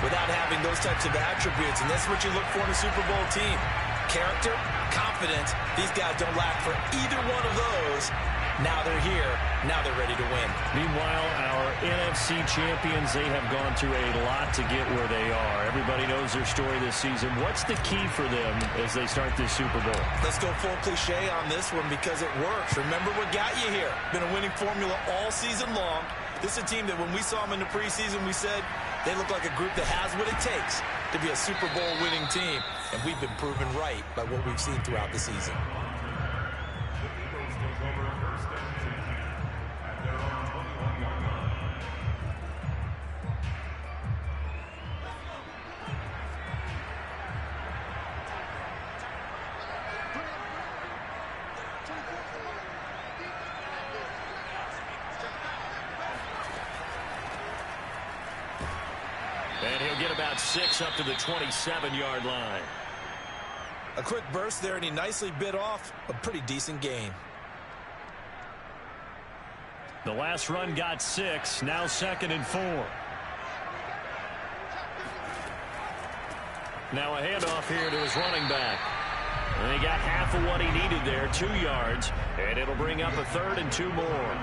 without having those types of attributes, and that's what you look for in a Super Bowl team. Character, confidence. These guys don't lack for either one of those. Now they're here. Now they're ready to win. Meanwhile, our NFC champions, they have gone through a lot to get where they are. Everybody knows their story this season. What's the key for them as they start this Super Bowl? Let's go full cliche on this one because it works. Remember what got you here. Been a winning formula all season long. This is a team that when we saw them in the preseason, we said they look like a group that has what it takes to be a Super Bowl winning team. And we've been proven right by what we've seen throughout the season. And he'll get about 6 up to the 27-yard line. A quick burst there, and he nicely bit off a pretty decent gain. The last run got 6. Now 2nd and 4. Now a handoff here to his running back. And he got half of what he needed there, 2 yards. And it'll bring up a 3rd and 2 more.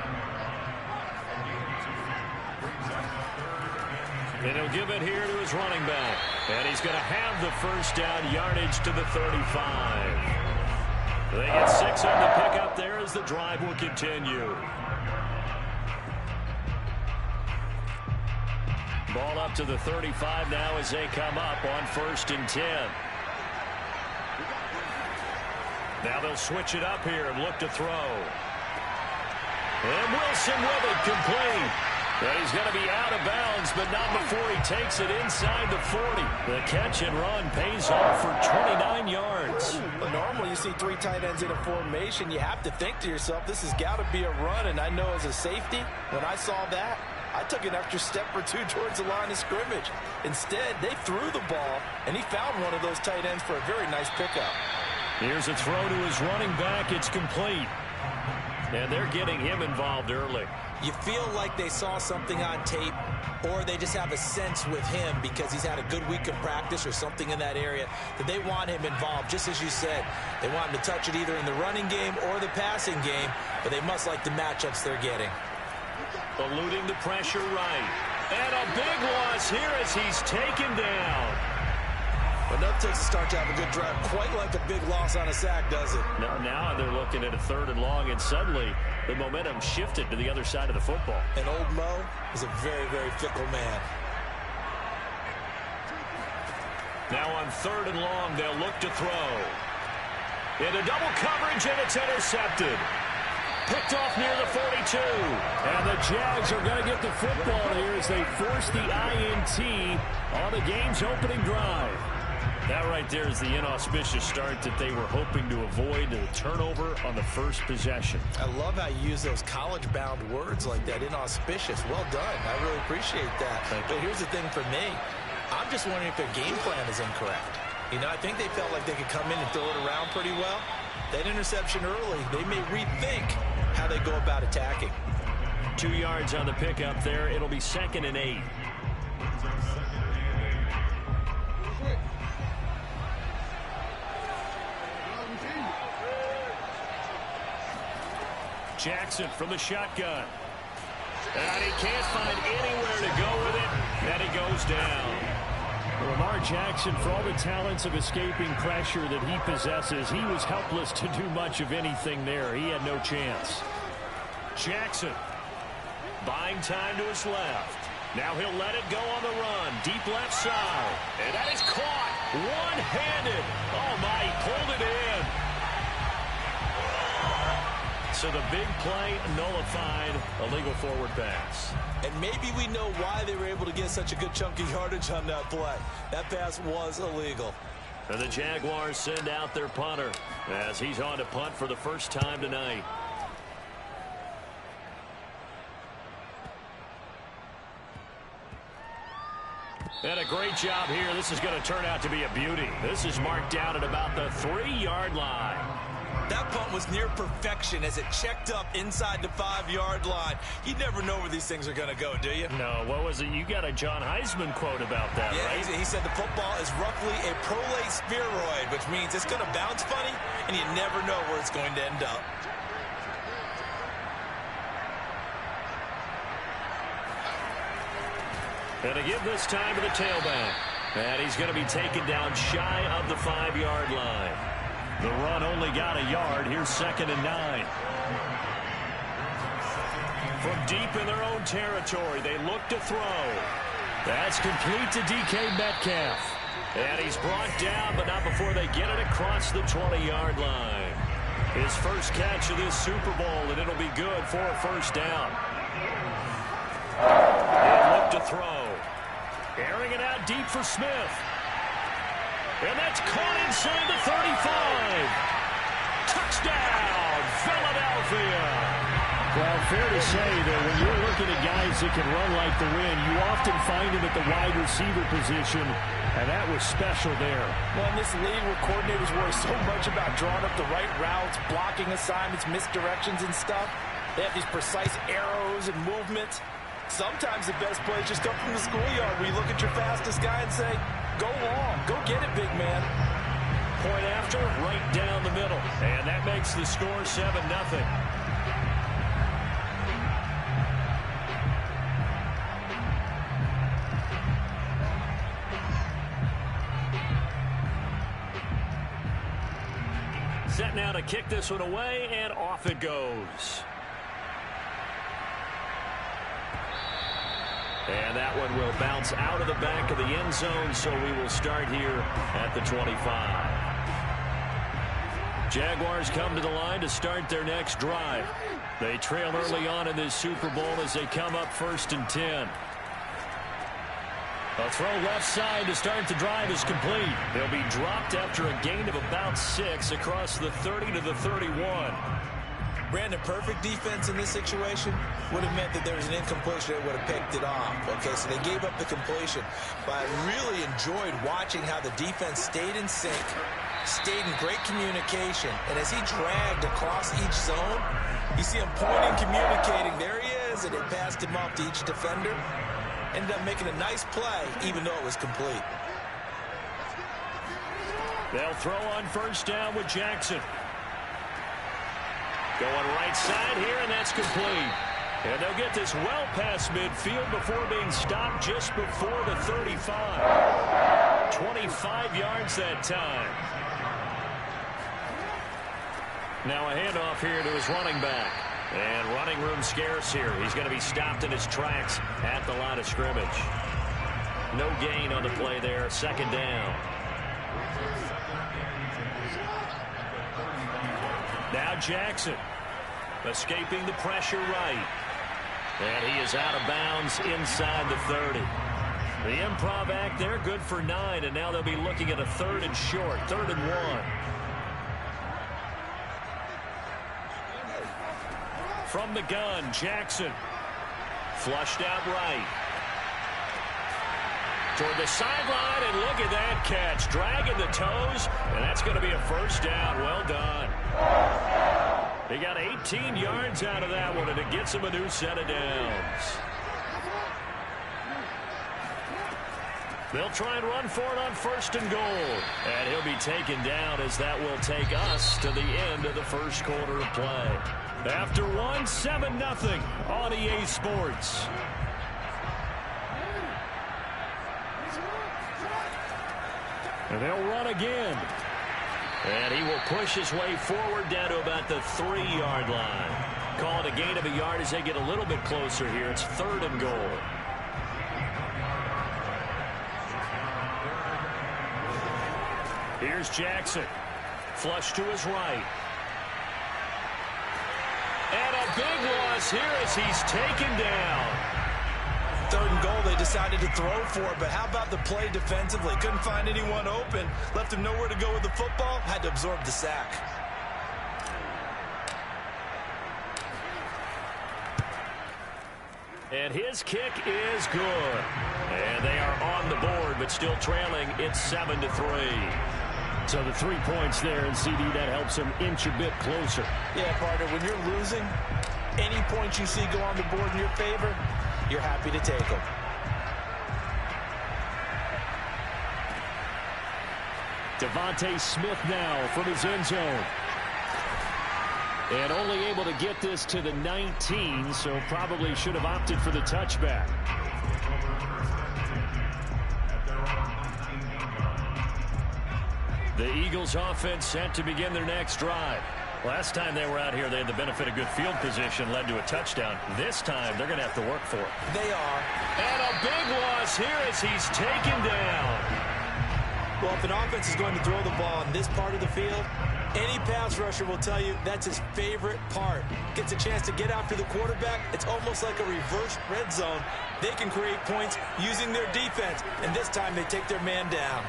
And he'll give it here to his running back. And he's going to have the first down yardage to the 35. They get 6 on the pickup there as the drive will continue. Ball up to the 35 now as they come up on 1st and 10. Now they'll switch it up here and look to throw. And Wilson with it, complete. And he's going to be out of bounds, but not before he takes it inside the 40. The catch and run pays off for 29 yards. Well, normally you see 3 tight ends in a formation. You have to think to yourself, this has got to be a run. And I know as a safety, when I saw that, I took an extra step or 2 towards the line of scrimmage. Instead, they threw the ball, and he found one of those tight ends for a very nice pickup. Here's a throw to his running back. It's complete. And they're getting him involved early. You feel like they saw something on tape, or they just have a sense with him because he's had a good week of practice or something in that area that they want him involved. Just as you said, they want him to touch it either in the running game or the passing game, but they must like the matchups they're getting. Eluding the pressure right. And a big loss here as he's taken down. But that takes a start to have a good drive. Quite like a big loss on a sack, does it? Now they're looking at a 3rd and long, and suddenly the momentum shifted to the other side of the football. And old Mo is a very, very fickle man. Now on 3rd and long, they'll look to throw. Into double coverage, and it's intercepted. Picked off near the 42. And the Jags are going to get the football here as they force the INT on the game's opening drive. That right there is the inauspicious start that they were hoping to avoid, the turnover on the first possession. I love how you use those college-bound words like that, inauspicious. Well done. I really appreciate that. But here's the thing for me. I'm just wondering if their game plan is incorrect. You know, I think they felt like they could come in and throw it around pretty well. That interception early, they may rethink how they go about attacking. 2 yards on the pickup there. It'll be 2nd and 8. Jackson from the shotgun. And he can't find anywhere to go with it. And he goes down. Lamar Jackson, for all the talents of escaping pressure that he possesses, he was helpless to do much of anything there. He had no chance. Jackson buying time to his left. Now he'll let it go on the run. Deep left side. And that is caught. One-handed. Oh, my, he pulled it in. So the big play nullified, a legal forward pass. And maybe we know why they were able to get such a good chunk of yardage on that play. That pass was illegal. And the Jaguars send out their punter as he's on to punt for the first time tonight. And a great job here. This is going to turn out to be a beauty. This is marked down at about the 3-yard line. That punt was near perfection as it checked up inside the 5-yard line. You never know where these things are going to go, do you? No, what was it? You got a John Heisman quote about that, yeah, right? He said the football is roughly a prolate spheroid, which means it's going to bounce funny, and you never know where it's going to end up. And to give this time to the tailback. And he's going to be taken down shy of the 5-yard line. The run only got a yard. Here's 2nd and 9. From deep in their own territory, they look to throw. That's complete to DK Metcalf. And he's brought down, but not before they get it across the 20-yard line. His first catch of this Super Bowl, and it'll be good for a first down. They look to throw. Airing it out deep for Smith. And that's caught inside the 35. Touchdown, Philadelphia. Well, fair to say that when you're looking at guys that can run like the wind, you often find them at the wide receiver position, and that was special there. Well, in this league where coordinators worry so much about drawing up the right routes, blocking assignments, misdirections and stuff, they have these precise arrows and movements. Sometimes the best plays just come from the schoolyard where you look at your fastest guy and say, go long, go get it, big man. Point after, right down the middle. And that makes the score 7-0. Set now to kick this one away, and off it goes. And that one will bounce out of the back of the end zone, so we will start here at the 25. Jaguars come to the line to start their next drive. They trail early on in this Super Bowl as they come up 1st and 10. A throw left side to start the drive is complete. They'll be dropped after a gain of about 6 across the 30 to the 31. Brandon, perfect defense in this situation would have meant that there was an incompletion that would have picked it off. Okay, so they gave up the completion. But I really enjoyed watching how the defense stayed in sync, stayed in great communication. And as he dragged across each zone, you see him pointing, communicating. There he is, and it passed him off to each defender. Ended up making a nice play, even though it was complete. They'll throw on 1st down with Jackson. Going right side here, and that's complete. And they'll get this well past midfield before being stopped just before the 35. 25 yards that time. Now a handoff here to his running back. And running room scarce here. He's going to be stopped in his tracks at the line of scrimmage. No gain on the play there. 2nd down. Now Jackson escaping the pressure right. And he is out of bounds inside the 30. The improv act there, good for 9. And now they'll be looking at a 3rd and short, 3rd and 1. From the gun, Jackson. Flushed out right. Toward the sideline, and look at that catch. Dragging the toes, and that's going to be a 1st down. Well done. He got 18 yards out of that one, and it gets him a new set of downs. They'll try and run for it on 1st and goal. And he'll be taken down as that will take us to the end of the 1st quarter of play. After 7-0 on EA Sports. And they'll run again. And he will push his way forward down to about the 3-yard line. Call it a gain of a yard as they get a little bit closer here. It's 3rd and goal. Here's Jackson. Flush to his right. And a big loss here as he's taken down. 3rd and goal, they decided to throw for it, but how about the play defensively? Couldn't find anyone open, left him nowhere to go with the football, had to absorb the sack. And his kick is good. And they are on the board, but still trailing. It's 7-3. So the 3 points there, and CD, that helps him inch a bit closer. Yeah, partner, when you're losing, any points you see go on the board in your favor, you're happy to take them. Devontae Smith now from his end zone. And only able to get this to the 19, so probably should have opted for the touchback. The Eagles offense set to begin their next drive. Last time they were out here, they had the benefit of good field position, led to a touchdown. This time, they're going to have to work for it. They are. And a big loss here as he's taken down. Well, if an offense is going to throw the ball in this part of the field, any pass rusher will tell you that's his favorite part. Gets a chance to get after the quarterback. It's almost like a reverse red zone. They can create points using their defense, and this time they take their man down.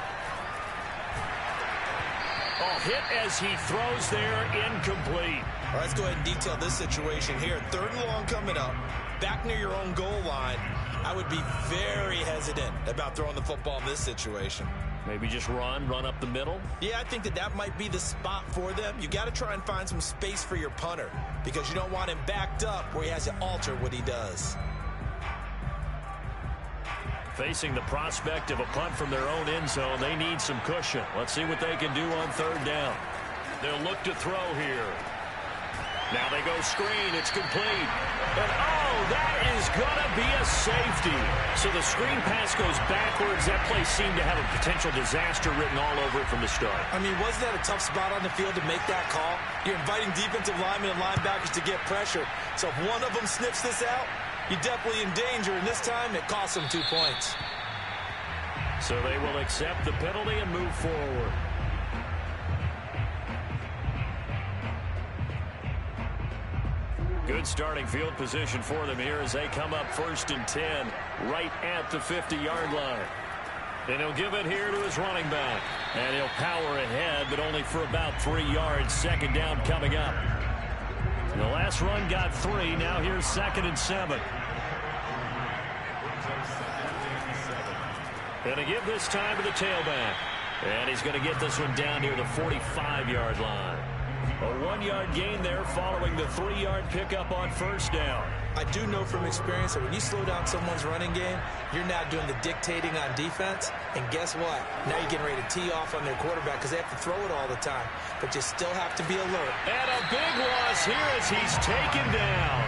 Oh, hit as he throws there, incomplete. All right, let's go ahead and detail this situation here. 3rd and long coming up, back near your own goal line. I would be very hesitant about throwing the football in this situation. Maybe just run up the middle? Yeah, I think that might be the spot for them. You got to try and find some space for your punter because you don't want him backed up where he has to alter what he does. Facing the prospect of a punt from their own end zone, they need some cushion. Let's see what they can do on 3rd down. They'll look to throw here. Now they go screen. It's complete. And, oh, that is going to be a safety. So the screen pass goes backwards. That play seemed to have a potential disaster written all over it from the start. I mean, wasn't that a tough spot on the field to make that call? You're inviting defensive linemen and linebackers to get pressure. So if one of them sniffs this out, you're definitely in danger. And this time, it costs them 2 points. So they will accept the penalty and move forward. Good starting field position for them here as they come up 1st and 10 right at the 50-yard line. And he'll give it here to his running back. And he'll power ahead, but only for about 3 yards. 2nd down coming up. And the last run got 3. Now here's 2nd and 7. Going to give this time to the tailback. And he's going to get this one down near the 45-yard line. A 1-yard gain there following the 3-yard pickup on 1st down. I do know from experience that when you slow down someone's running game, you're now doing the dictating on defense. And guess what? Now you're getting ready to tee off on their quarterback because they have to throw it all the time. But you still have to be alert. And a big loss here as he's taken down.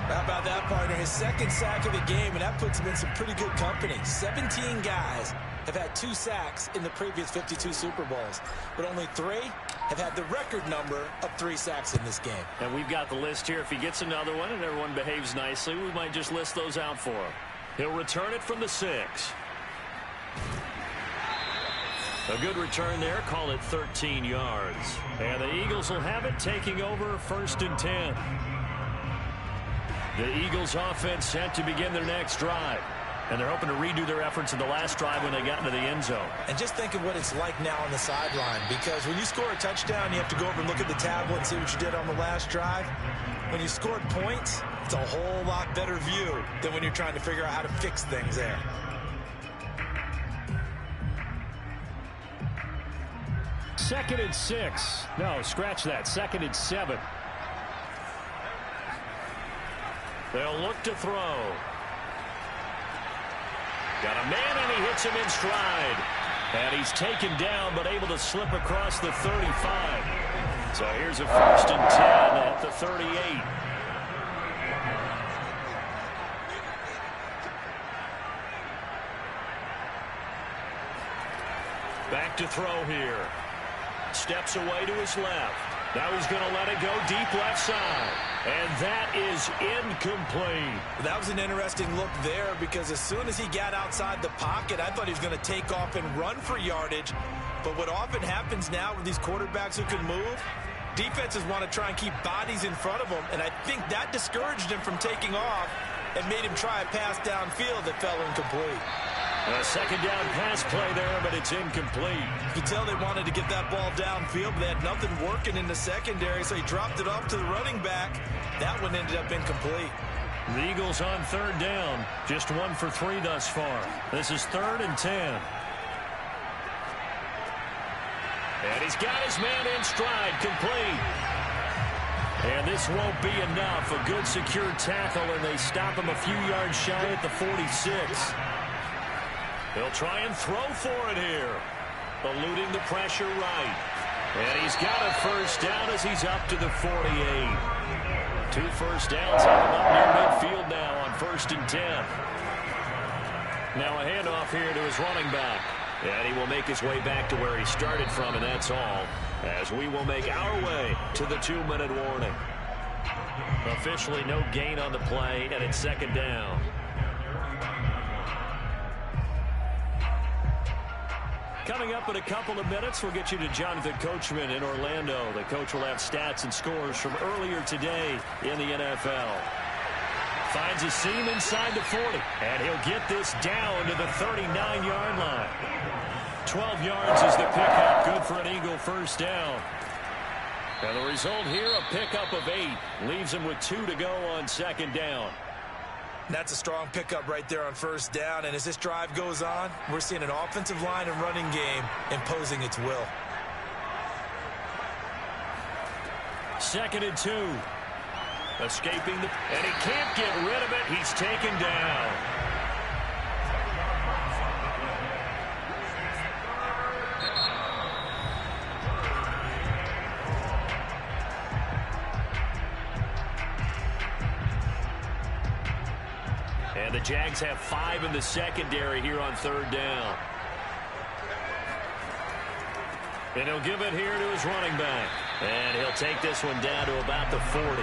How about that, partner? His 2nd sack of the game, and that puts him in some pretty good company. 17 guys have had 2 sacks in the previous 52 Super Bowls, but only 3 have had the record number of 3 sacks in this game. And we've got the list here. If he gets another one and everyone behaves nicely, we might just list those out for him. He'll return it from the 6. A good return there. Call it 13 yards. And the Eagles will have it, taking over 1st and 10. The Eagles offense set to begin their next drive. And they're hoping to redo their efforts in the last drive when they got into the end zone. And just think of what it's like now on the sideline, because when you score a touchdown, you have to go over and look at the tablet and see what you did on the last drive. When you scored points, it's a whole lot better view than when you're trying to figure out how to fix things there. Second and 6. No, scratch that. 2nd and 7. They'll look to throw. Got a man, and he hits him in stride. And he's taken down, but able to slip across the 35. So here's a 1st and 10 at the 38. Back to throw here. Steps away to his left. Now he's going to let it go deep left side. And that is incomplete. That was an interesting look there because as soon as he got outside the pocket, I thought he was going to take off and run for yardage. But what often happens now with these quarterbacks who can move, defenses want to try and keep bodies in front of them. And I think that discouraged him from taking off and made him try a pass downfield that fell incomplete. A 2nd down pass play there, but it's incomplete. You can tell they wanted to get that ball downfield, but they had nothing working in the secondary, so he dropped it off to the running back. That one ended up incomplete. The Eagles on 3rd down, just 1 for 3 thus far. This is 3rd and 10. And he's got his man in stride, complete. And this won't be enough. A good secure tackle, and they stop him a few yards shy at the 46. They'll try and throw for it here. Eluding the pressure right. And he's got a first down as he's up to the 48. 2 first downs have him up near midfield now on 1st and 10. Now a handoff here to his running back. And he will make his way back to where he started from, and that's all, as we will make our way to the 2-minute warning. Officially no gain on the play, and it's 2nd down. Coming up in a couple of minutes, we'll get you to Jonathan Coachman in Orlando. The coach will have stats and scores from earlier today in the NFL. Finds a seam inside the 40, and he'll get this down to the 39-yard line. 12 yards is the pickup, good for an Eagle first down. And the result here, a pickup of 8, leaves him with 2 to go on 2nd down. That's a strong pickup right there on 1st down, and as this drive goes on, we're seeing an offensive line and running game imposing its will. 2nd and 2. Escaping the... And he can't get rid of it. He's taken down. And the Jags have 5 in the secondary here on 3rd down. And he'll give it here to his running back. And he'll take this one down to about the 40.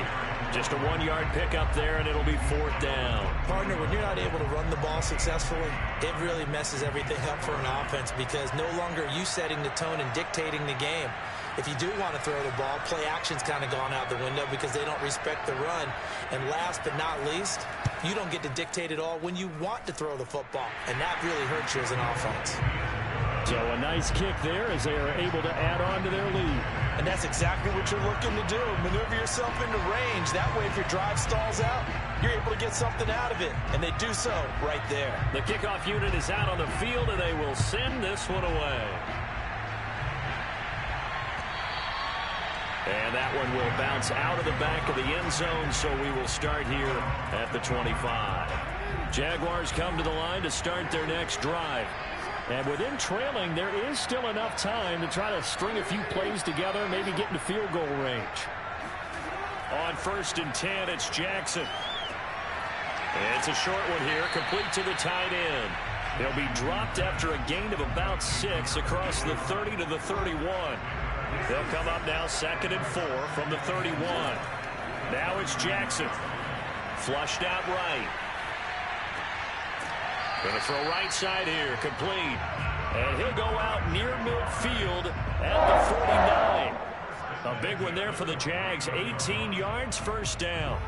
Just a 1-yard pickup there, and it'll be 4th down. Partner, when you're not able to run the ball successfully, it really messes everything up for an offense because no longer are you setting the tone and dictating the game. If you do want to throw the ball, play action's kind of gone out the window because they don't respect the run. And last but not least, you don't get to dictate it all when you want to throw the football. And that really hurts you as an offense. So a nice kick there as they are able to add on to their lead. And that's exactly what you're looking to do. Maneuver yourself into range. That way, if your drive stalls out, you're able to get something out of it. And they do so right there. The kickoff unit is out on the field, and they will send this one away. And that one will bounce out of the back of the end zone, so we will start here at the 25. Jaguars come to the line to start their next drive. And within trailing, there is still enough time to try to string a few plays together, maybe get into field goal range. On 1st and 10, it's Jackson. It's a short one here, complete to the tight end. He'll be dropped after a gain of about 6 across the 30 to the 31. They'll come up now 2nd and 4 from the 31. Now it's Jackson. Flushed out right. Going to throw right side here, complete. And he'll go out near midfield at the 49. A big one there for the Jags. 18 yards, 1st down.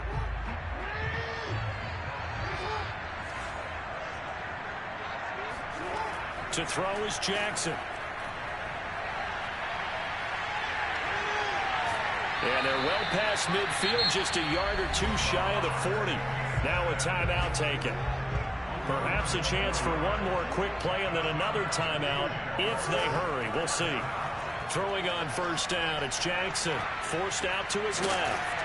To throw is Jackson. And they're well past midfield, just a yard or 2 shy of the 40. Now a timeout taken. Perhaps a chance for one more quick play and then another timeout if they hurry. We'll see. Throwing on 1st down, it's Jackson. Forced out to his left.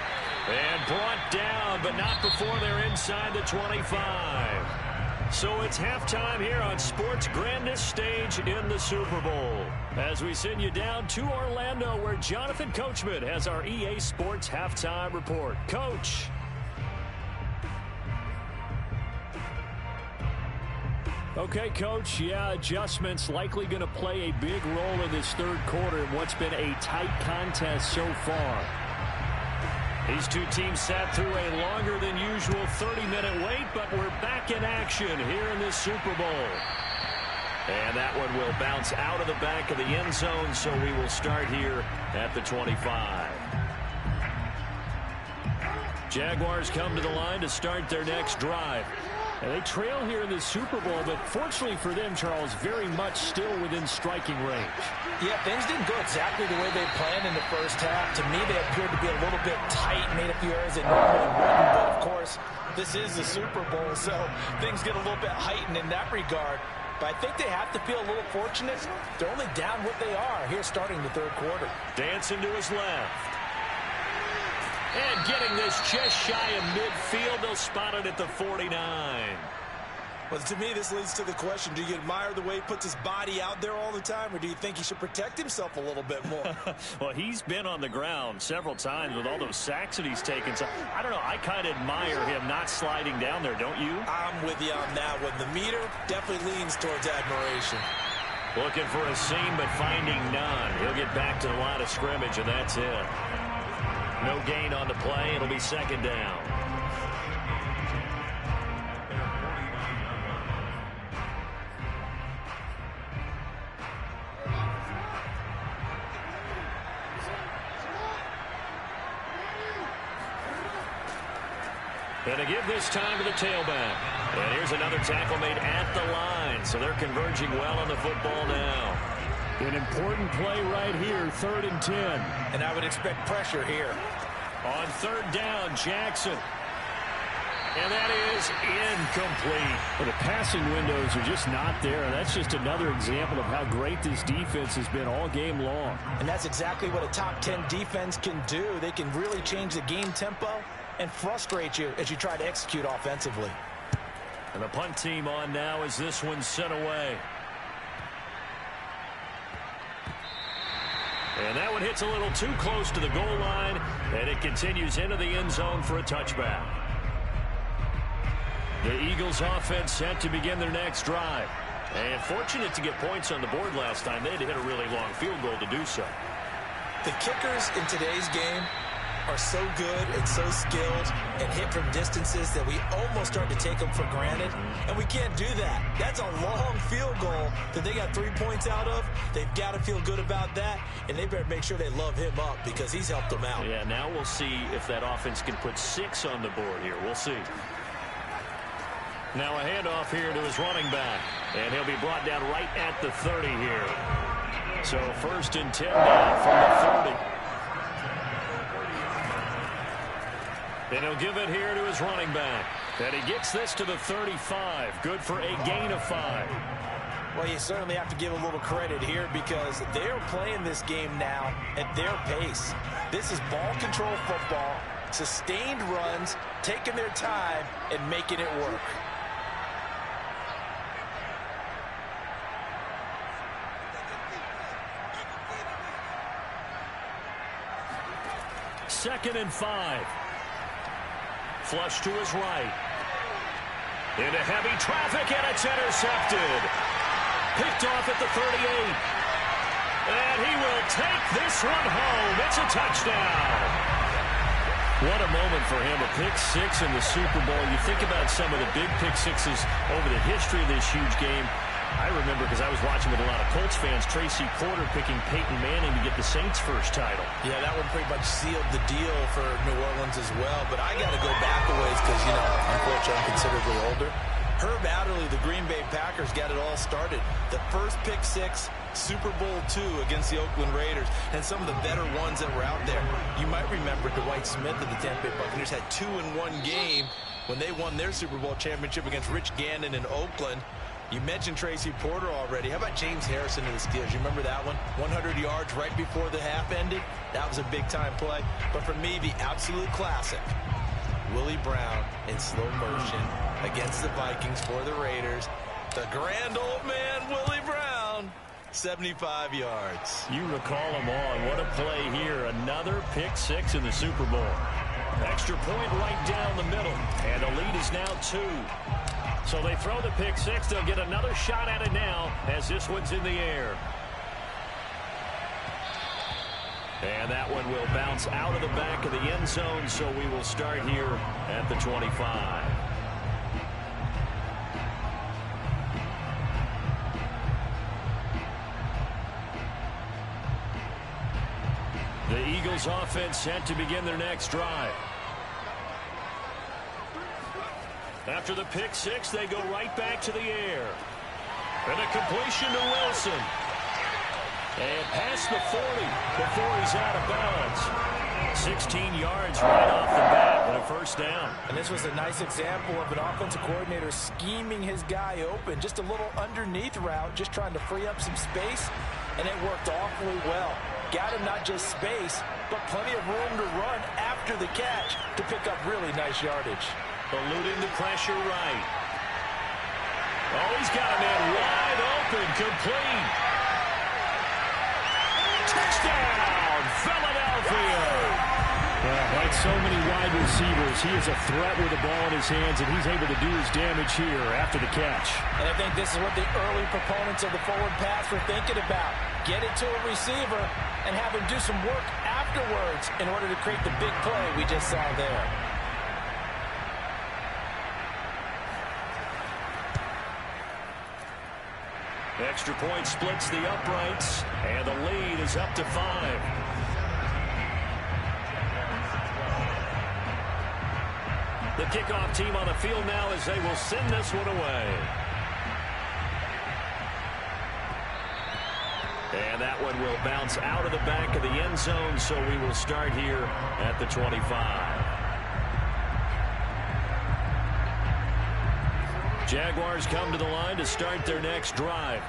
And brought down, but not before they're inside the 25. So it's halftime here on sports' grandest stage in the Super Bowl. As we send you down to Orlando, where Jonathan Coachman has our EA Sports Halftime Report. Coach. Okay, Coach, yeah, adjustments likely going to play a big role in this 3rd quarter in what's been a tight contest so far. These two teams sat through a longer than usual 30-minute wait, but we're back in action here in this Super Bowl. And that one will bounce out of the back of the end zone, so we will start here at the 25. Jaguars come to the line to start their next drive. And they trail here in the Super Bowl, but fortunately for them, Charles, very much still within striking range. Yeah, things didn't go exactly the way they planned in the first half. To me, they appeared to be a little bit tight, made a few errors they normally wouldn't. But, of course, this is the Super Bowl, so things get a little bit heightened in that regard. but I think they have to feel a little fortunate. They're only down what they are here starting the third quarter. Dancing to his left. And getting this just shy of midfield. They'll spot it at the 49. Well, to me, this leads to the question, do you admire the way he puts his body out there all the time, or do you think he should protect himself a little bit more? Well, he's been on the ground several times with all those sacks that he's taken. So, I don't know, I kind of admire him not sliding down there, don't you? I'm with you on that one. The meter definitely leans towards admiration. Looking for a seam, but finding none. He'll get back to the line of scrimmage, and that's it. No gain on the play. It'll be second down. And to give this time to the tailback. And here's another tackle made at the line. So they're converging well on the football now. An important play right here, 3rd and 10. And I would expect pressure here. On 3rd down, Jackson. And that is incomplete. Well, the passing windows are just not there. That's just another example of how great this defense has been all game long. And that's exactly what a top 10 defense can do. They can really change the game tempo and frustrate you as you try to execute offensively. And the punt team on now as this one's sent away. And that one hits a little too close to the goal line, and it continues into the end zone for a touchback. The Eagles offense set to begin their next drive. And fortunate to get points on the board last time. They had to hit a really long field goal to do so. The kickers in today's game are so good and so skilled and hit from distances that we almost start to take them for granted. And we can't do that. That's a long field goal that they got 3 points out of. They've got to feel good about that, and they better make sure they love him up because he's helped them out. Yeah, now we'll see if that offense can put 6 on the board here. We'll see. Now a handoff here to his running back, and he'll be brought down right at the 30 here. So 1st and 10 now from the 30. And he'll give it here to his running back. And he gets this to the 35. Good for a gain of 5. Well, you certainly have to give a little credit here because they're playing this game now at their pace. This is ball control football, sustained runs, taking their time, and making it work. Second and 5. Flush to his right. Into heavy traffic, and it's intercepted. Picked off at the 38. And he will take this one home. It's a touchdown. What a moment for him, a pick 6 in the Super Bowl. You think about some of the big pick 6s over the history of this huge game. I remember, because I was watching with a lot of Colts fans, Tracy Porter picking Peyton Manning to get the Saints' first title. Yeah, that one pretty much sealed the deal for New Orleans as well. But I got to go back a ways because, you know, unfortunately I'm considerably older. Herb Adderley, the Green Bay Packers, got it all started. The first pick 6, Super Bowl II against the Oakland Raiders, and some of the better ones that were out there. You might remember Dwight Smith of the Tampa Bay Buccaneers had 2 in one game when they won their Super Bowl championship against Rich Gannon in Oakland. You mentioned Tracy Porter already. How about James Harrison of the Steelers? You remember that one? 100 yards right before the half ended. That was a big-time play. But for me, the absolute classic, Willie Brown in slow motion against the Vikings for the Raiders. The grand old man, Willie Brown, 75 yards. You recall them on. What a play here. Another pick 6 in the Super Bowl. Extra point right down the middle. And the lead is now 2. So they throw the pick 6. They'll get another shot at it now as this one's in the air. And that one will bounce out of the back of the end zone, so we will start here at the 25. The Eagles offense set to begin their next drive. After the pick 6, they go right back to the air. And a completion to Wilson. And past the 40 before he's out of bounds. 16 yards right off the bat and a first down. And this was a nice example of an offensive coordinator scheming his guy open. Just a little underneath route, just trying to free up some space, and it worked awfully well. Got him not just space, but plenty of room to run after the catch to pick up really nice yardage. Eluding the pressure right. Oh, he's got a man wide open, complete. Touchdown, Philadelphia. Like so many wide receivers, he is a threat with the ball in his hands, and he's able to do his damage here after the catch. And I think this is what the early proponents of the forward pass were thinking about. Get it to a receiver and have him do some work afterwards in order to create the big play we just saw there. Extra point splits the uprights, and the lead is up to 5. The kickoff team on the field now as they will send this one away. And that one will bounce out of the back of the end zone, so we will start here at the 25. Jaguars come to the line to start their next drive.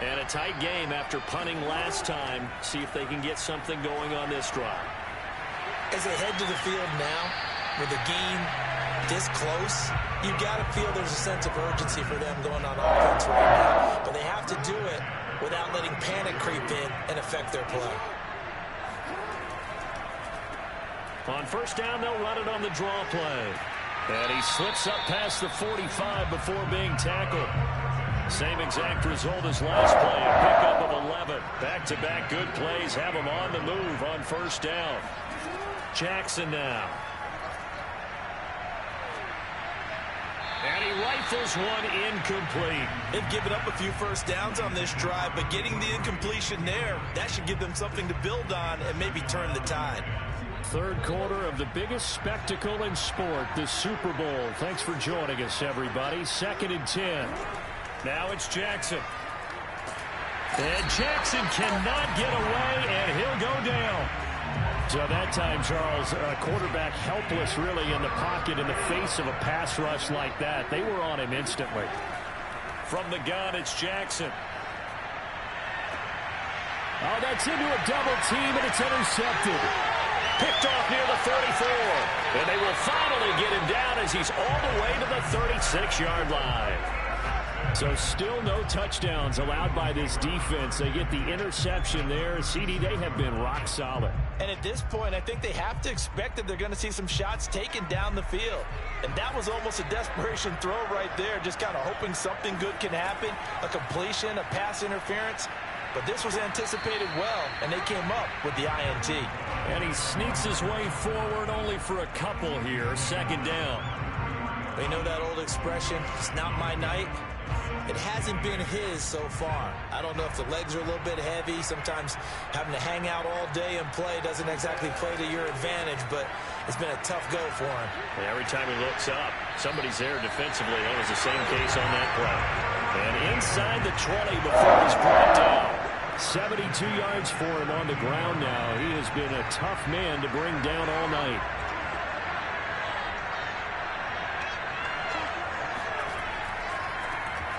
And a tight game after punting last time. See if they can get something going on this drive. As they head to the field now, with the game this close, you got to feel there's a sense of urgency for them going on offense right now. But they have to do it without letting panic creep in and affect their play. On first down, they'll run it on the draw play. And he slips up past the 45 before being tackled. Same exact result as last play, a pickup of 11. Back-to-back good plays have him on the move on first down. Jackson now. And he rifles one incomplete. They've given up a few first downs on this drive, but getting the incompletion there, that should give them something to build on and maybe turn the tide. Third quarter of the biggest spectacle in sport, the Super Bowl. Thanks for joining us, everybody. 2nd and 10. Now it's Jackson. And Jackson cannot get away, and he'll go down. So that time, Charles, a quarterback helpless really in the pocket in the face of a pass rush like that. They were on him instantly. From the gun, it's Jackson. Oh, that's into a double team, and it's intercepted. Picked off near the 34. And they will finally get him down as he's all the way to the 36-yard line. So still no touchdowns allowed by this defense. They get the interception there. CD, they have been rock solid. And at this point, I think they have to expect that they're going to see some shots taken down the field. And that was almost a desperation throw right there, just kind of hoping something good can happen, a completion, a pass interference. But this was anticipated well, and they came up with the INT. And he sneaks his way forward only for a couple here. 2nd down. They know that old expression, it's not my night. It hasn't been his so far. I don't know if the legs are a little bit heavy. Sometimes having to hang out all day and play doesn't exactly play to your advantage, but it's been a tough go for him. And every time he looks up, somebody's there defensively. That was the same case on that play. And inside the 20 before he's brought down. 72 yards for him on the ground now. He has been a tough man to bring down all night.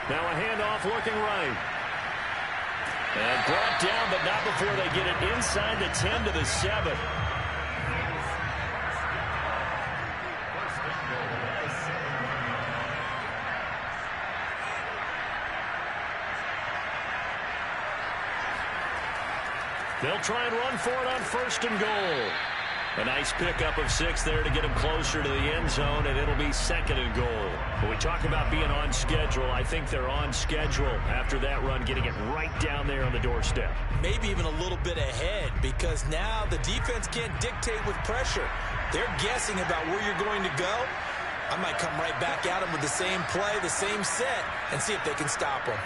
Now a handoff looking right. And brought down, but not before they get it inside the 10 to the 7. They'll try and run for it on 1st and goal. A nice pickup of 6 there to get him closer to the end zone, and it'll be 2nd and goal. When we talk about being on schedule, I think they're on schedule after that run, getting it right down there on the doorstep. Maybe even a little bit ahead, because now the defense can't dictate with pressure. They're guessing about where you're going to go. I might come right back at them with the same play, the same set, and see if they can stop them.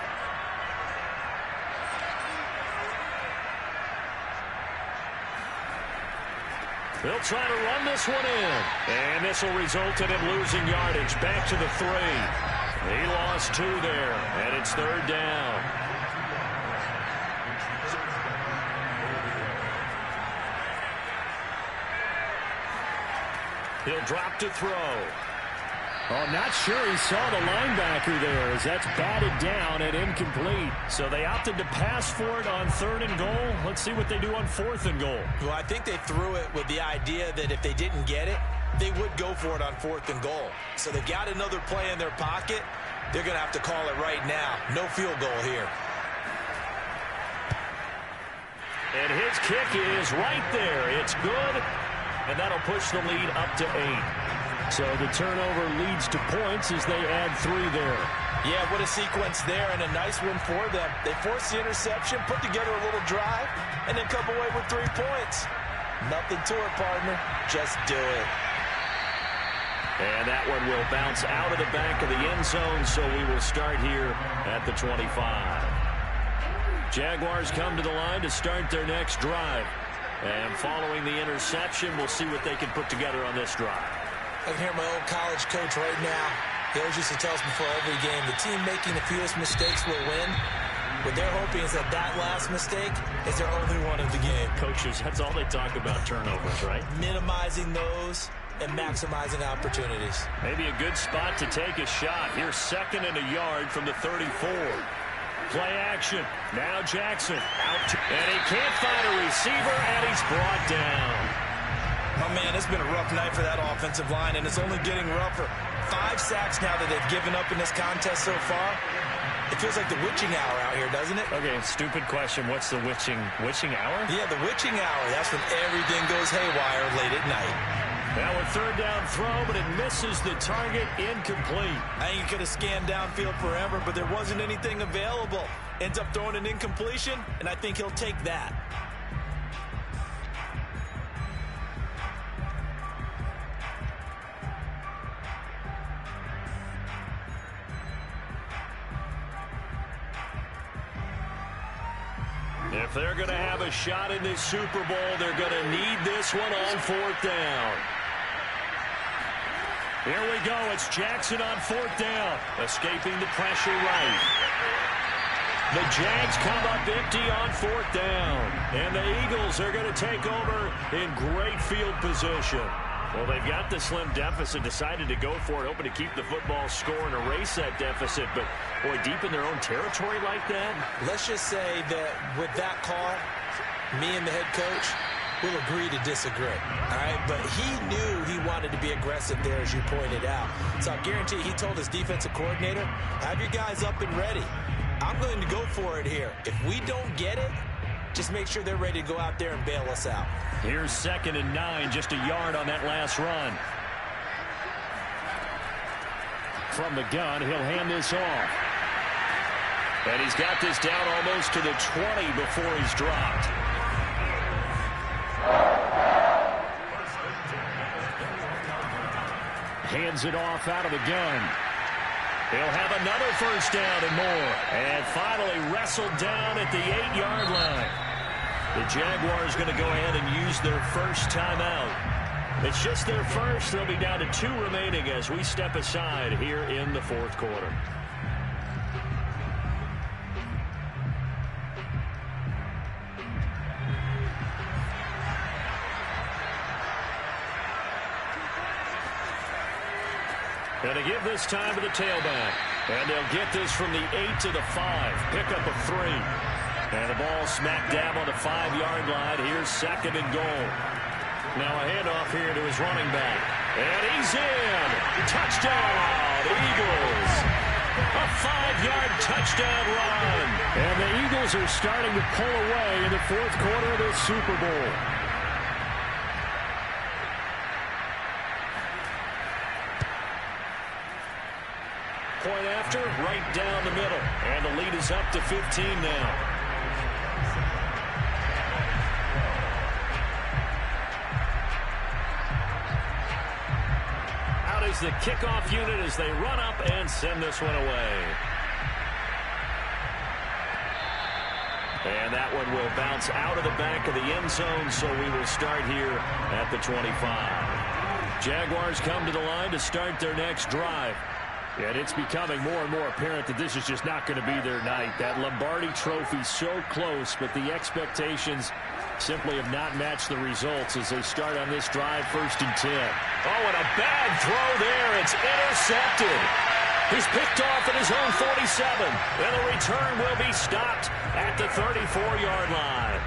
They'll try to run this one in. And this will result in him losing yardage. Back to the 3. He lost 2 there. And it's 3rd down. He'll drop to throw. Oh, not sure he saw the linebacker there as that's batted down and incomplete. So they opted to pass for it on 3rd and goal. Let's see what they do on 4th and goal. Well, I think they threw it with the idea that if they didn't get it, they would go for it on 4th and goal. So they got another play in their pocket. They're going to have to call it right now. No field goal here. And his kick is right there. It's good, and that'll push the lead up to 8. So the turnover leads to points as they add 3 there. Yeah, what a sequence there, and a nice one for them. They forced the interception, put together a little drive, and then come away with 3 points. Nothing to it, partner. Just do it. And that one will bounce out of the back of the end zone, so we will start here at the 25. Jaguars come to the line to start their next drive. And following the interception, we'll see what they can put together on this drive. I can hear my old college coach right now. He always used to tell us before every game, the team making the fewest mistakes will win. What they're hoping is that last mistake is their only one of the game. Coaches, that's all they talk about, turnovers, right? Minimizing those and maximizing opportunities. Maybe a good spot to take a shot. Here's 2nd and a yard from the 34. Play action. Now Jackson out. And he can't find a receiver, and he's brought down. Oh, man, it's been a rough night for that offensive line, and it's only getting rougher. 5 sacks now that they've given up in this contest so far. It feels like the witching hour out here, doesn't it? Okay, stupid question. What's the witching hour? Yeah, the witching hour. That's when everything goes haywire late at night. Now a 3rd down throw, but it misses the target. Incomplete. I think he could have scanned downfield forever, but there wasn't anything available. Ends up throwing an incompletion, and I think he'll take that. If they're going to have a shot in this Super Bowl, they're going to need this one on 4th down. Here we go. It's Jackson on 4th down. Escaping the pressure right. The Jags come up empty on 4th down. And the Eagles are going to take over in great field position. Well, they've got the slim deficit, decided to go for it, hoping to keep the football score and erase that deficit. But, boy, deep in their own territory like that. Let's just say that with that call, me and the head coach will agree to disagree. All right, but he knew he wanted to be aggressive there, as you pointed out. So I guarantee he told his defensive coordinator, have your guys up and ready. I'm going to go for it here. If we don't get it, just make sure they're ready to go out there and bail us out. Here's 2nd and 9, just a yard on that last run. From the gun, he'll hand this off. And he's got this down almost to the 20 before he's dropped. Hands it off out of the gun. He'll have another 1st down and more. And finally wrestled down at the 8-yard line. The Jaguars going to go ahead and use their first timeout. It's just their first. They'll be down to 2 remaining as we step aside here in the 4th quarter. Going to give this time to the tailback. And they'll get this from the 8 to the 5. Pickup of 3. And the ball smack dab on the 5-yard line. Here's 2nd and goal. Now a handoff here to his running back. And he's in. Touchdown, Eagles. A 5-yard touchdown run. And the Eagles are starting to pull away in the 4th quarter of this Super Bowl. Point after, right down the middle. And the lead is up to 15 now. Out is the kickoff unit as they run up and send this one away. And that one will bounce out of the back of the end zone, so we will start here at the 25. Jaguars come to the line to start their next drive. And it's becoming more and more apparent that this is just not going to be their night. That Lombardi Trophy so close, but the expectations simply have not matched the results as they start on this drive, 1st and 10. Oh, and a bad throw there. It's intercepted. He's picked off at his own 47. And the return will be stopped at the 34-yard line.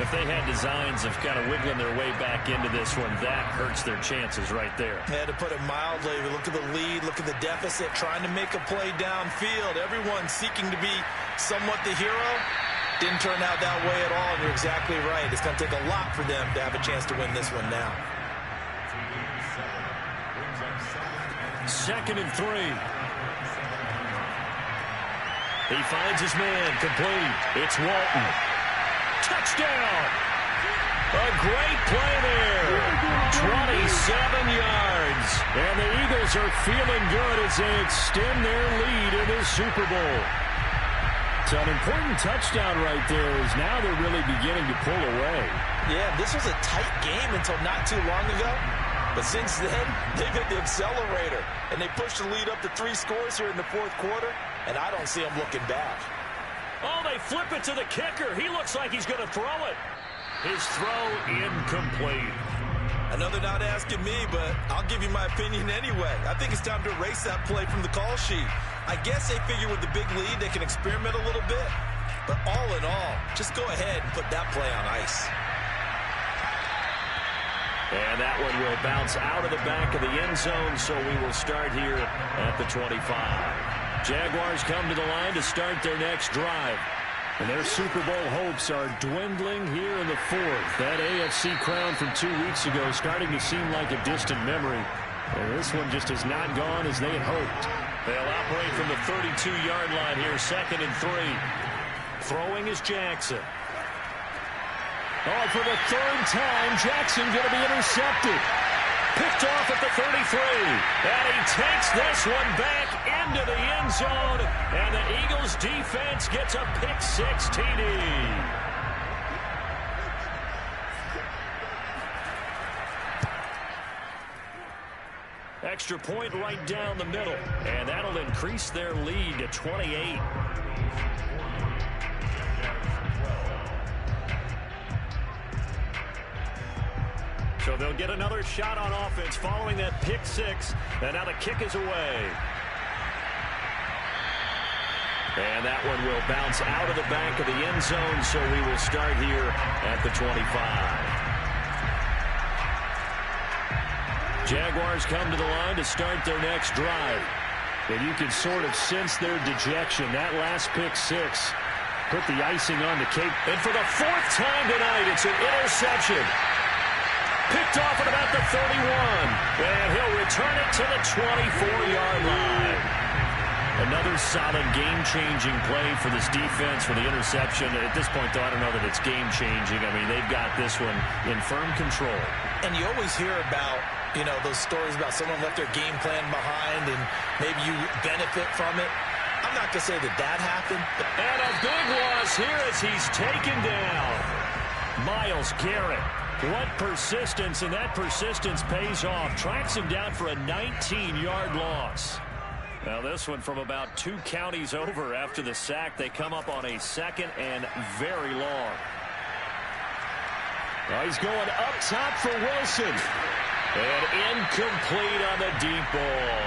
If they had designs of kind of wiggling their way back into this one, that hurts their chances right there. Yeah, to put it mildly, look at the lead, look at the deficit, trying to make a play downfield. Everyone seeking to be somewhat the hero. Didn't turn out that way at all, and you're exactly right. It's going to take a lot for them to have a chance to win this one now. 2nd and 3. He finds his man, complete. It's Walton. Touchdown! A great play there. 27 yards. And the Eagles are feeling good as they extend their lead in this Super Bowl. So an important touchdown right there is now they're really beginning to pull away. Yeah, this was a tight game until not too long ago. But since then, they've hit the accelerator. And they pushed the lead up to 3 scores here in the 4th quarter. And I don't see them looking back. Oh, they flip it to the kicker. He looks like he's going to throw it. His throw incomplete. I know they're not asking me, but I'll give you my opinion anyway. I think it's time to erase that play from the call sheet. I guess they figure with the big lead they can experiment a little bit. But all in all, just go ahead and put that play on ice. And that one will bounce out of the back of the end zone, so we will start here at the 25. Jaguars come to the line to start their next drive. And their Super Bowl hopes are dwindling here in the 4th. That AFC crown from 2 weeks ago starting to seem like a distant memory. And this one just has not gone as they had hoped. They'll operate from the 32-yard line here, 2nd and 3. Throwing is Jackson. Oh, for the 3rd time, Jackson going to be intercepted. Picked off at the 33. And he takes this one back into the end zone. And the Eagles defense gets a pick-6 TD. Extra point right down the middle. And that'll increase their lead to 28. So they'll get another shot on offense following that pick-6. And now the kick is away. And that one will bounce out of the back of the end zone, so we will start here at the 25. Jaguars come to the line to start their next drive. And you can sort of sense their dejection. That last pick-6 put the icing on the cake. And for the 4th time tonight, it's an interception. Picked off at about the 31. And he'll return it to the 24-yard line. Another solid game-changing play for this defense for the interception. At this point, though, I don't know that it's game-changing. I mean, they've got this one in firm control. And you always hear about, you know, those stories about someone left their game plan behind and maybe you benefit from it. I'm not going to say that that happened. And a big loss here as he's taken down. Myles Garrett. What persistence, and that persistence pays off. Tracks him down for a 19-yard loss. Now this one from about 2 counties over after the sack. They come up on a 2nd and very long. Well, he's going up top for Wilson. And incomplete on the deep ball.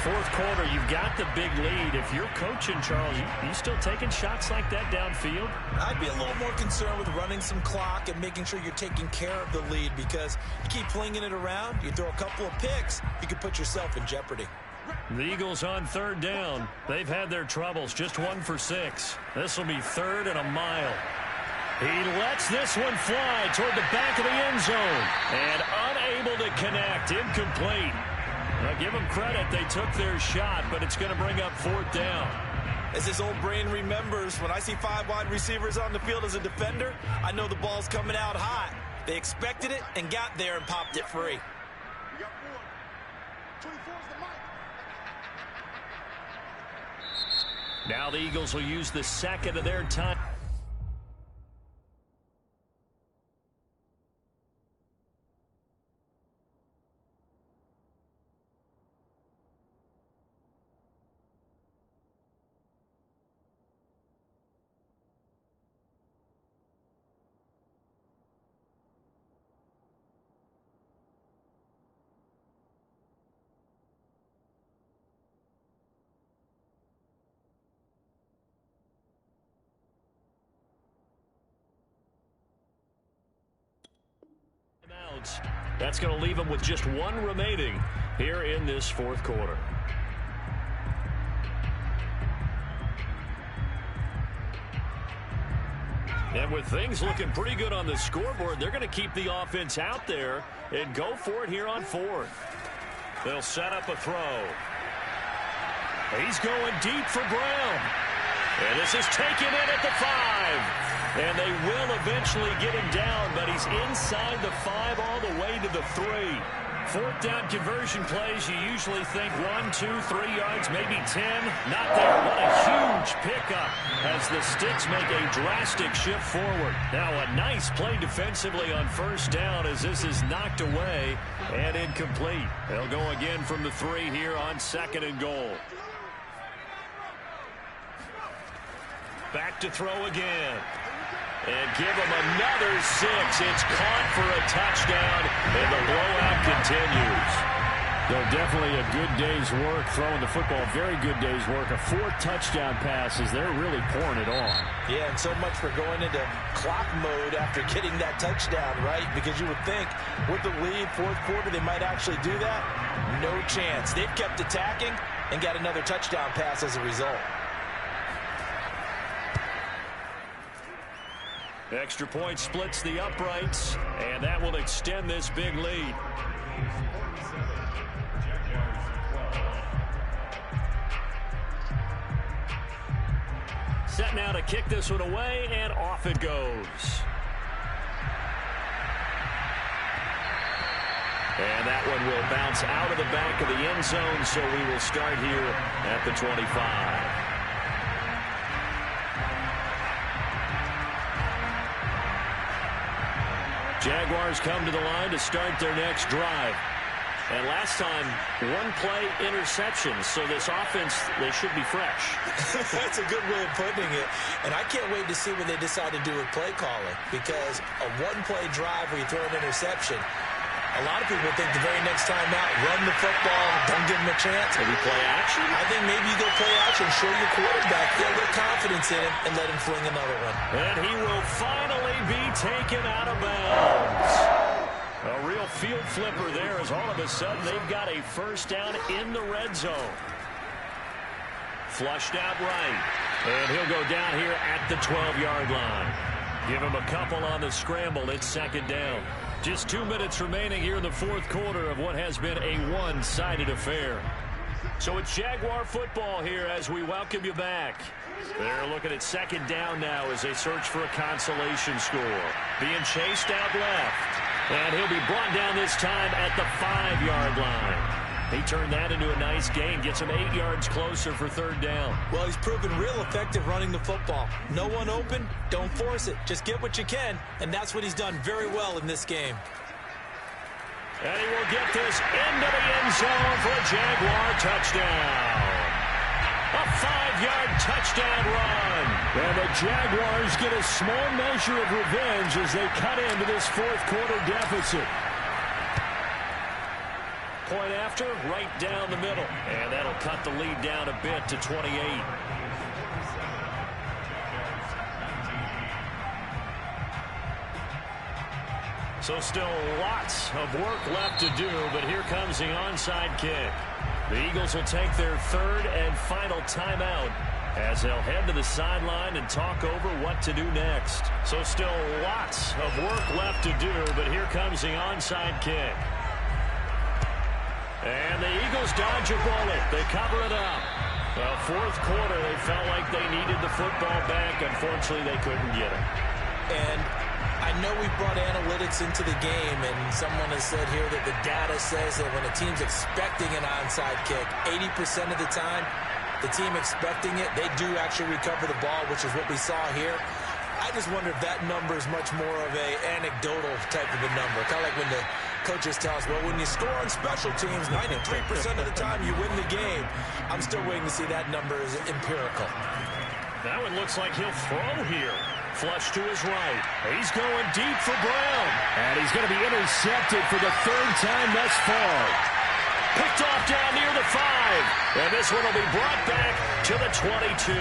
4th quarter, you've got the big lead. If you're coaching, Charles, you still taking shots like that downfield? I'd be a little more concerned with running some clock and making sure you're taking care of the lead, because you keep flinging it around, you throw a couple of picks, you could put yourself in jeopardy. The Eagles on 3rd down. They've had their troubles, just 1 for 6. This will be 3rd and a mile. He lets this one fly toward the back of the end zone. And unable to connect. Incomplete. Now, give them credit. They took their shot, but it's going to bring up 4th down. As his old brain remembers, when I see 5 wide receivers on the field as a defender, I know the ball's coming out hot. They expected it and got there and popped it free. Now the Eagles will use the 2nd of their time. yards. That's going to leave them with just one remaining here in this fourth quarter. And with things looking pretty good on the scoreboard, they're going to keep the offense out there and go for it here on fourth. They'll set up a throw. He's going deep for Brown. And this is taken in at the 5. And they will eventually get him down, but he's inside the 5 all the way to the 3. Fourth down conversion plays, you usually think 1, 2, 3 yards, maybe 10. Not there. What a huge pickup as the Sticks make a drastic shift forward. Now a nice play defensively on first down as this is knocked away and incomplete. They'll go again from the 3 here on 2nd and goal. Back to throw again. And give him another 6. It's caught for a touchdown, and the blowout continues. Though definitely a good day's work throwing the football. Very good day's work. A 4 touchdown passes. They're really pouring it on. Yeah, and so much for going into clock mode after getting that touchdown, right? Because you would think with the lead, fourth quarter, they might actually do that. No chance. They've kept attacking and got another touchdown pass as a result. Extra point splits the uprights, and that will extend this big lead. Set now to kick this one away, and off it goes. And that one will bounce out of the back of the end zone, so we will start here at the 25. Jaguars come to the line to start their next drive. And last time, 1-play interception. So this offense, they should be fresh. That's a good way of putting it. And I can't wait to see what they decide to do with play calling. Because a 1-play drive where you throw an interception, a lot of people think the very next time out, run the football, don't give them a chance. Maybe play action? I think maybe you go play action, show your quarterback, get a little confidence in him, and let him fling another one. And he will finally be taken out of bounds. A real field flipper there as all of a sudden they've got a first down in the red zone. Flushed out right. And he'll go down here at the 12-yard line. Give him a couple on the scramble. It's 2nd down. Just 2 minutes remaining here in the fourth quarter of what has been a one-sided affair. So it's Jaguar football here as we welcome you back. They're looking at 2nd down now as they search for a consolation score. Being chased out left. And he'll be brought down this time at the 5-yard line. He turned that into a nice gain. Gets him 8 yards closer for 3rd down. Well, he's proven real effective running the football. No one open, don't force it. Just get what you can, and that's what he's done very well in this game. And he will get this into the end zone for a Jaguar touchdown. A 5-yard touchdown run. And the Jaguars get a small measure of revenge as they cut into this fourth quarter deficit. Point after, right down the middle. And that'll cut the lead down a bit to 28. So still lots of work left to do, but here comes the onside kick. The Eagles will take their 3rd and final timeout as they'll head to the sideline and talk over what to do next. So still lots of work left to do, but here comes the onside kick. And the Eagles dodge a bullet. They cover it up. Well, fourth quarter, they felt like they needed the football back. Unfortunately, they couldn't get it. And I know we brought analytics into the game, and someone has said here that the data says that when a team's expecting an onside kick, 80% of the time, the team expecting it, they do actually recover the ball, which is what we saw here. I just wonder if that number is much more of a anecdotal type of a number. Kind of like when the coaches tell us, well, when you score on special teams, 93% of the time you win the game. I'm still waiting to see that number is empirical. That one looks like he'll throw here. Flush to his right. He's going deep for Brown. And he's going to be intercepted for the 3rd time thus far. Picked off down near the 5. And this one will be brought back to the 22.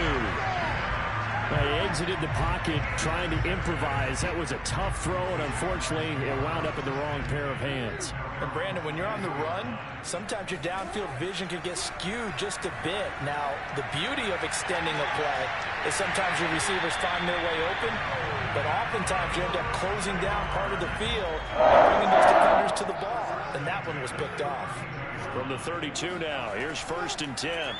He exited the pocket trying to improvise. That was a tough throw, and unfortunately, it wound up in the wrong pair of hands. And Brandon, when you're on the run, sometimes your downfield vision can get skewed just a bit. Now, the beauty of extending a play is sometimes your receivers find their way open, but oftentimes you end up closing down part of the field and bringing those defenders to the ball. And that one was picked off. From the 32 now, here's 1st and 10.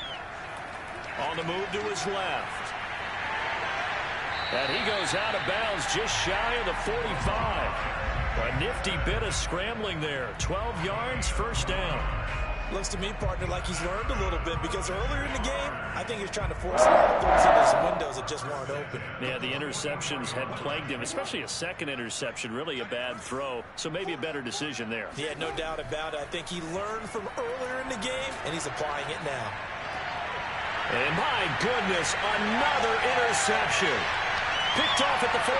On the move to his left. And he goes out of bounds just shy of the 45. A nifty bit of scrambling there. 12 yards, 1st down. Looks to me, partner, like he's learned a little bit because earlier in the game, I think he's trying to force a lot of throws into his windows that just weren't open. Yeah, the interceptions had plagued him, especially a second interception, really a bad throw. So maybe a better decision there. Yeah, no doubt about it. I think he learned from earlier in the game, and he's applying it now. And my goodness, another interception. Picked off at the 48.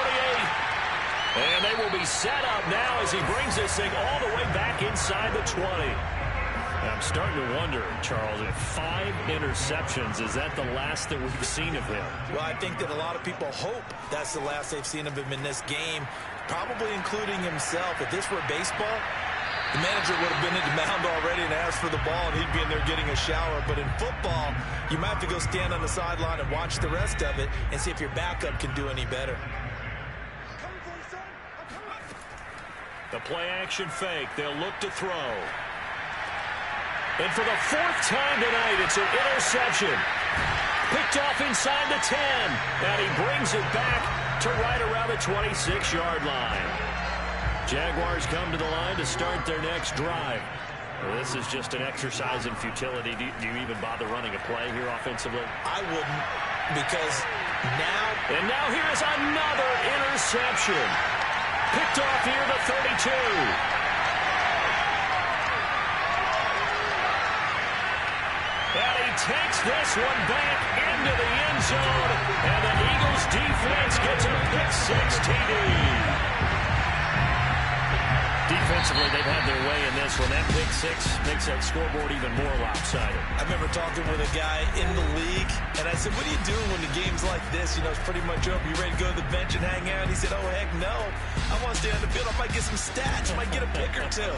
And they will be set up now as he brings this thing all the way back inside the 20. I'm starting to wonder, Charles, if 5 interceptions, is that the last that we've seen of him? Well, I think that a lot of people hope that's the last they've seen of him in this game, probably including himself. If this were baseball, the manager would have been at the mound already and asked for the ball, and he'd be in there getting a shower. But in football, you might have to go stand on the sideline and watch the rest of it and see if your backup can do any better. The play-action fake. They'll look to throw. And for the 4th time tonight, it's an interception. Picked off inside the 10. And he brings it back to right around the 26-yard line. Jaguars come to the line to start their next drive. Well, this is just an exercise in futility. Do you even bother running a play here offensively? I wouldn't, because now... And now here is another interception. Picked off here the 32. And he takes this one back into the end zone. And the Eagles defense gets a pick-6 TD. Defensively, they've had their way in this one. That pick-6 makes that scoreboard even more lopsided. I remember talking with a guy in the league, and I said, what are you doing when the game's like this? You know, it's pretty much over. You ready to go to the bench and hang out? He said, oh, heck no. I want to stay on the field. I might get some stats. I might get a pick or two.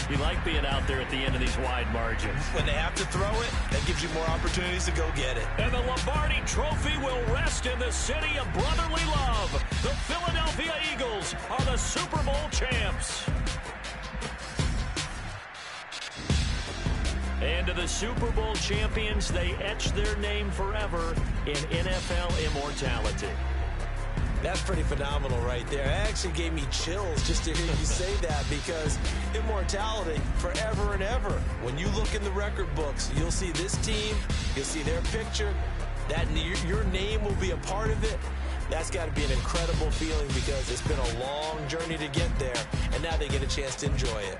You like being out there at the end of these wide margins. When they have to throw it, that gives you more opportunities to go get it. And the Lombardi Trophy will rest in the city of brotherly love. The Philadelphia Eagles are the Super Bowl champs. And to the Super Bowl champions, they etch their name forever in NFL immortality. That's pretty phenomenal right there. It actually gave me chills just to hear you say that, because immortality forever and ever. When you look in the record books, you'll see this team, you'll see their picture, that your name will be a part of it. That's got to be an incredible feeling, because it's been a long journey to get there, and now they get a chance to enjoy it.